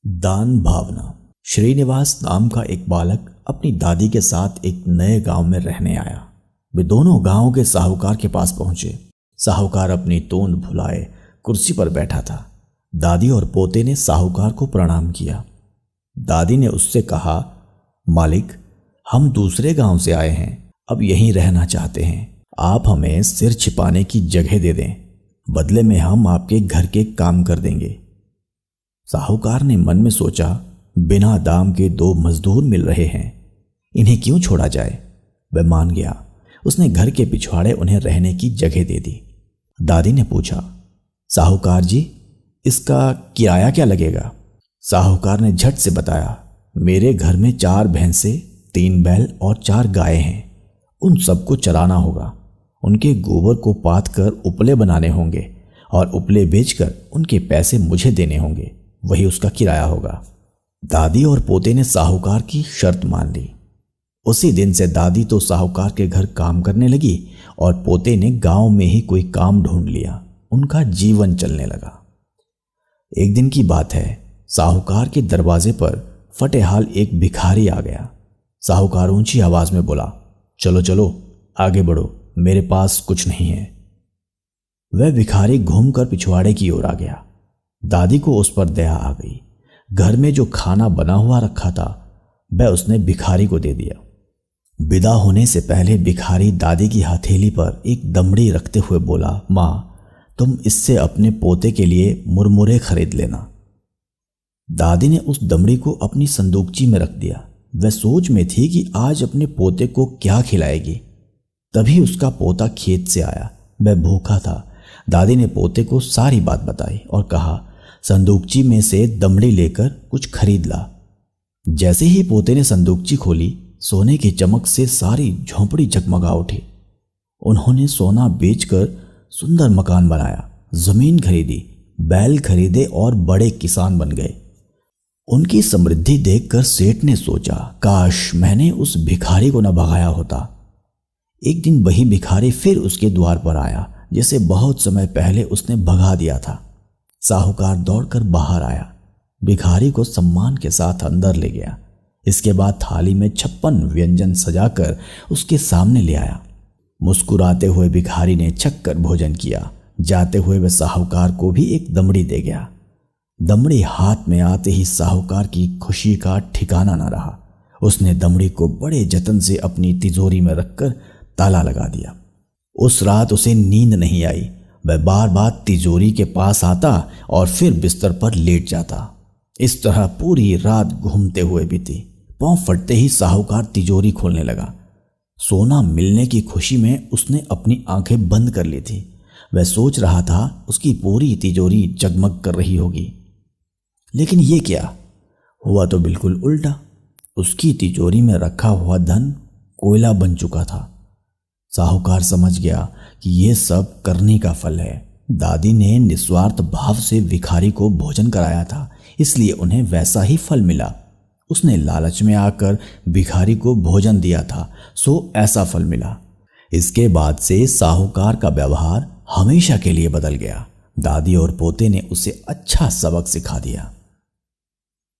दान भावना। श्रीनिवास नाम का एक बालक अपनी दादी के साथ एक नए गांव में रहने आया। वे दोनों गांव के साहूकार के पास पहुंचे। साहूकार अपनी तोंद भुलाए कुर्सी पर बैठा था। दादी और पोते ने साहूकार को प्रणाम किया। दादी ने उससे कहा, मालिक, हम दूसरे गांव से आए हैं, अब यहीं रहना चाहते हैं। आप हमें सिर छिपाने की जगह दे दें, बदले में हम आपके घर के काम कर देंगे। साहूकार ने मन में सोचा, बिना दाम के दो मजदूर मिल रहे हैं, इन्हें क्यों छोड़ा जाए। वह मान गया। उसने घर के पिछवाड़े उन्हें रहने की जगह दे दी। दादी ने पूछा, साहूकार जी, इसका किराया क्या लगेगा। साहूकार ने झट से बताया, मेरे घर में 4 भैंसे, 3 बैल और 4 गायें हैं। उन सबको चराना होगा। उनके गोबर को पाथ कर उपले बनाने होंगे और उपले बेचकर उनके पैसे मुझे देने होंगे, वही उसका किराया होगा। दादी और पोते ने साहूकार की शर्त मान ली। उसी दिन से दादी तो साहूकार के घर काम करने लगी और पोते ने गांव में ही कोई काम ढूंढ लिया। उनका जीवन चलने लगा। एक दिन की बात है, साहूकार के दरवाजे पर फटेहाल एक भिखारी आ गया। साहूकार ऊंची आवाज में बोला, चलो चलो आगे बढ़ो, मेरे पास कुछ नहीं है। वह भिखारी घूमकर पिछवाड़े की ओर आ गया। दादी को उस पर दया आ गई। घर में जो खाना बना हुआ रखा था वह उसने भिखारी को दे दिया। विदा होने से पहले भिखारी दादी की हथेली पर एक दमड़ी रखते हुए बोला, माँ, तुम इससे अपने पोते के लिए मुरमुरे खरीद लेना। दादी ने उस दमड़ी को अपनी संदूकची में रख दिया। वह सोच में थी कि आज अपने पोते को क्या खिलाएगी। तभी उसका पोता खेत से आया। वह भूखा था। दादी ने पोते को सारी बात बताई और कहा, संदूकची में से दमड़ी लेकर कुछ खरीद ला। जैसे ही पोते ने संदूकची खोली, सोने की चमक से सारी झोंपड़ी जगमगा उठी। उन्होंने सोना बेचकर सुंदर मकान बनाया, जमीन खरीदी, बैल खरीदे और बड़े किसान बन गए। उनकी समृद्धि देखकर सेठ ने सोचा, काश मैंने उस भिखारी को न भगाया होता। एक दिन वही भिखारी फिर उसके द्वार पर आया, जिसे बहुत समय पहले उसने भगा दिया था। साहूकार दौड़कर बाहर आया, भिखारी को सम्मान के साथ अंदर ले गया। इसके बाद थाली में 56 व्यंजन सजाकर उसके सामने ले आया। मुस्कुराते हुए भिखारी ने छक्कर भोजन किया। जाते हुए वह साहूकार को भी एक दमड़ी दे गया। दमड़ी हाथ में आते ही साहूकार की खुशी का ठिकाना न रहा। उसने दमड़ी को बड़े जतन से अपनी तिजोरी में रखकर ताला लगा दिया। उस रात उसे नींद नहीं आई। वह बार बार तिजोरी के पास आता और फिर बिस्तर पर लेट जाता। इस तरह पूरी रात घूमते हुए बीती। पांव फटते ही साहूकार तिजोरी खोलने लगा। सोना मिलने की खुशी में उसने अपनी आंखें बंद कर ली थी। वह सोच रहा था उसकी पूरी तिजोरी जगमग कर रही होगी, लेकिन ये क्या हुआ? तो बिल्कुल उल्टा। उसकी तिजोरी में रखा हुआ धन कोयला बन चुका था। साहूकार समझ गया कि यह सब करनी का फल है। दादी ने निस्वार्थ भाव से भिखारी को भोजन कराया था, इसलिए उन्हें वैसा ही फल मिला। उसने लालच में आकर भिखारी को भोजन दिया था, सो ऐसा फल मिला। इसके बाद से साहूकार का व्यवहार हमेशा के लिए बदल गया। दादी और पोते ने उसे अच्छा सबक सिखा दिया।